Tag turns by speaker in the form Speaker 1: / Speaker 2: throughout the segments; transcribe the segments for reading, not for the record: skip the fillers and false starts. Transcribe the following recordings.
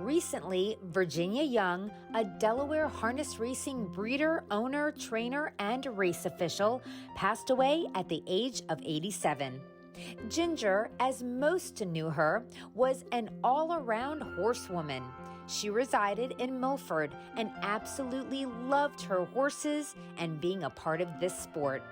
Speaker 1: Recently, Virginia Young, a Delaware harness racing breeder, owner, trainer, and race official, passed away at the age of 87. Ginger, as most knew her, was an all-around horsewoman. She resided in Milford and absolutely loved her horses and being a part of this sport.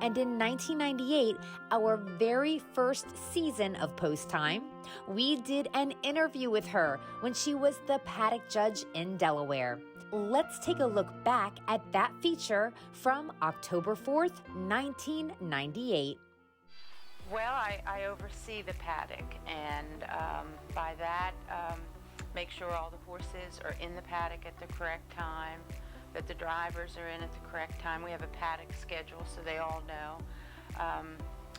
Speaker 1: And in 1998, our very first season of Post Time, we did an interview with her when she was the paddock judge in Delaware. Let's take a look back at that feature from October 4th, 1998.
Speaker 2: Well, I oversee the paddock, and by that, make sure all the horses are in the paddock at the correct time, that the drivers are in at the correct time. We have a paddock schedule, so they all know.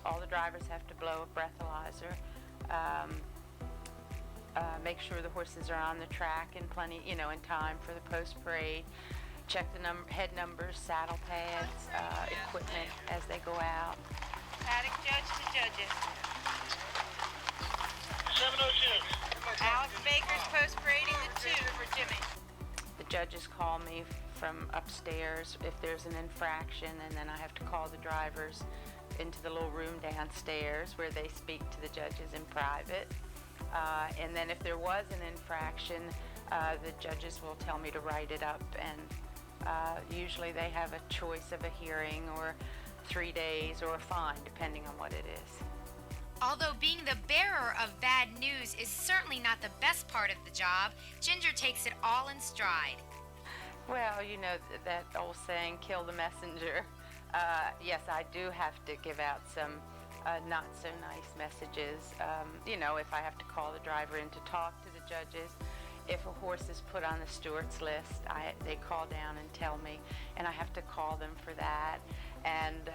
Speaker 2: All the drivers have to blow a breathalyzer. Make sure the horses are on the track in plenty, in time for the post-parade. Check the head numbers, saddle pads, equipment as they go out.
Speaker 3: Paddock judge to judges.
Speaker 4: 702.
Speaker 3: Alex Baker's post-parading the 2 for Jimmy.
Speaker 2: The judges call me from upstairs if there's an infraction, and then I have to call the drivers into the little room downstairs where they speak to the judges in private. And then if there was an infraction, the judges will tell me to write it up, and usually they have a choice of a hearing or 3 days or a fine, depending on what it is.
Speaker 5: Although being the bearer of bad news is certainly not the best part of the job, Ginger takes it all in stride.
Speaker 2: Well, that old saying, kill the messenger. Yes, I do have to give out some not so nice messages. If I have to call the driver in to talk to the judges, if a horse is put on the stewards list, they call down and tell me, and I have to call them for that. And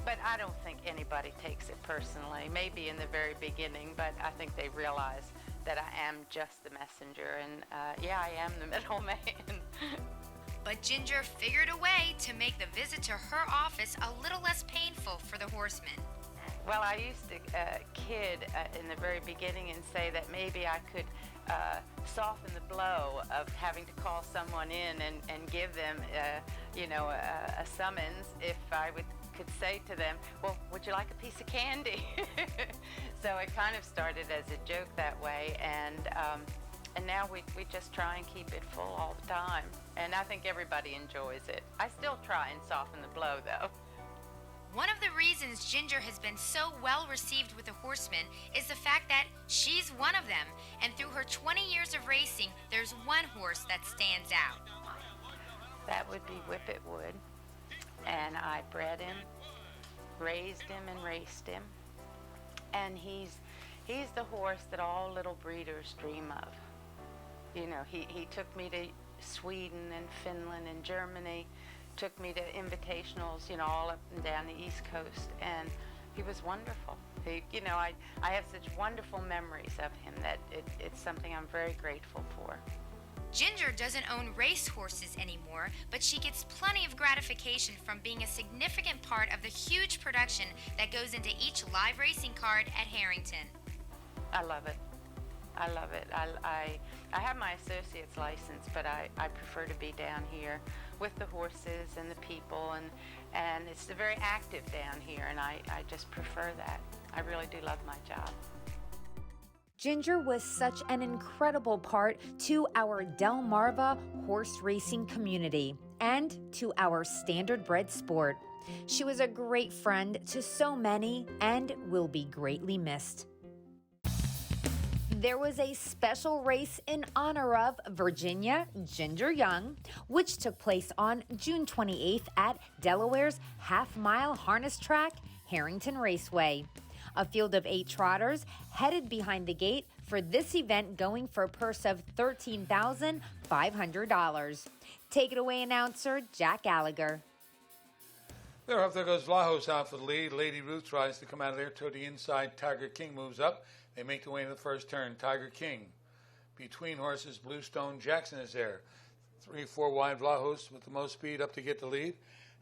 Speaker 2: but I don't think anybody takes it personally. Maybe in the very beginning, but I think they realize that I am just the messenger, and I am the middleman.
Speaker 5: But Ginger figured a way to make the visit to her office a little less painful for the horsemen.
Speaker 2: Well, I used to kid in the very beginning and say that maybe I could soften the blow of having to call someone in and give them, a summons if I could say to them, well, would you like a piece of candy? So it kind of started as a joke that way, and now we just try and keep it full all the time. And I think everybody enjoys it. I still try and soften the blow, though.
Speaker 5: One of the reasons Ginger has been so well received with the horsemen is the fact that she's one of them, and through her 20 years of racing, there's one horse that stands out.
Speaker 2: That would be Whippet Wood, and I bred him, raised him, and raced him, and he's the horse that all little breeders dream of. He took me to Sweden and Finland and Germany, took me to invitationals, all up and down the East Coast, and he was wonderful. I have such wonderful memories of him that it's something I'm very grateful for.
Speaker 5: Ginger doesn't own race horses anymore, but she gets plenty of gratification from being a significant part of the huge production that goes into each live racing card at Harrington.
Speaker 2: I love it. I love it. I have my associate's license, but I prefer to be down here with the horses and the people, and it's very active down here, and I just prefer that. I really do love my job.
Speaker 1: Ginger was such an incredible part to our Delmarva horse racing community and to our standard-bred sport. She was a great friend to so many and will be greatly missed. There was a special race in honor of Virginia Ginger Young, which took place on June 28th at Delaware's half-mile harness track, Harrington Raceway. A field of 8 trotters headed behind the gate for this event, going for a purse of $13,500. Take it away, announcer Jack Gallagher.
Speaker 4: There goes Vlahos out for the lead. Lady Ruth tries to come out of there toward the inside. Tiger King moves up. They make their way into the first turn. Tiger King. Between horses, Bluestone Jackson is there. 3-4 wide, Vlahos with the most speed up to get the lead.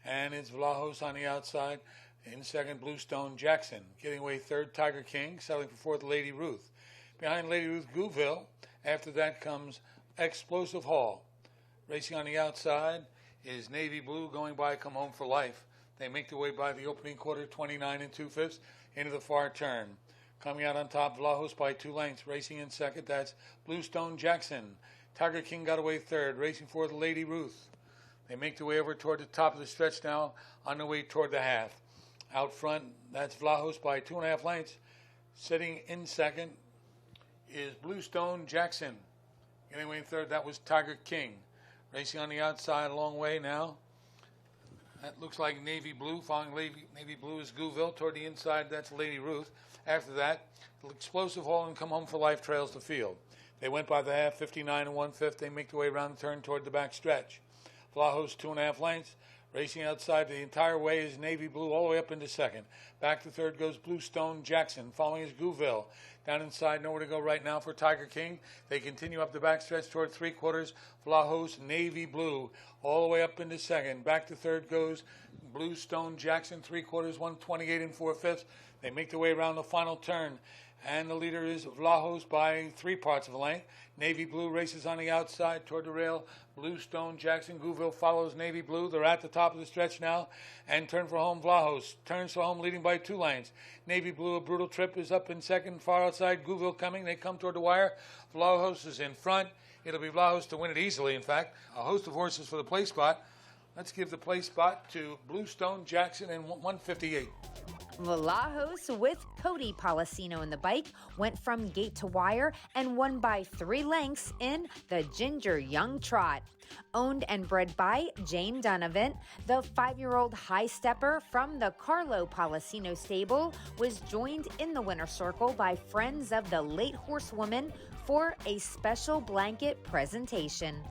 Speaker 4: And it's Vlahos on the outside. In second, Bluestone Jackson. Getting away third, Tiger King. Selling for fourth, Lady Ruth. Behind Lady Ruth, Gouville. After that comes Explosive Hall. Racing on the outside is Navy Blue going by Come Home for Life. They make their way by the opening quarter, 29 2/5 into the far turn. Coming out on top, Vlahos by 2 lengths. Racing in second, that's Bluestone Jackson. Tiger King got away third, racing for the Lady Ruth. They make their way over toward the top of the stretch now, on their way toward the half. Out front, that's Vlahos by 2.5 lengths. Sitting in second is Bluestone Jackson. Getting away in third, that was Tiger King. Racing on the outside a long way now. That looks like Navy Blue. Following Navy Blue is Gouville. Toward the inside, that's Lady Ruth. After that, Explosive Hall and Come Home for Life trails the field. They went by the half, 59 1/5. They make their way around the turn toward the back stretch. Vlahos 2.5 lengths. Racing outside the entire way is Navy Blue all the way up into second. Back to third goes Bluestone Jackson. Following is Gouville. Down inside, nowhere to go right now for Tiger King. They continue up the backstretch toward 3/4. Vlahos, Navy Blue, all the way up into second. Back to third goes Bluestone Jackson, 3/4, 128 4/5. They make their way around the final turn. And the leader is Vlahos by 3/4 of a length. Navy Blue races on the outside toward the rail. Bluestone Jackson, Gouville follows Navy Blue. They're at the top of the stretch now. And turn for home, Vlahos. Turns for home, leading by 2 lengths. Navy Blue, a brutal trip, is up in second. Far outside, Gouville coming. They come toward the wire. Vlahos is in front. It'll be Vlahos to win it easily, in fact. A host of horses for the place spot. Let's give the place spot to Bluestone Jackson in 158.
Speaker 1: Vlahos with Cody Poliseno in the bike went from gate to wire and won by 3 lengths in the Ginger Young Trot. Owned and bred by Jane Dunavant, the 5-year-old high stepper from the Carlo Poliseno Stable was joined in the winner's circle by friends of the late horsewoman for a special blanket presentation.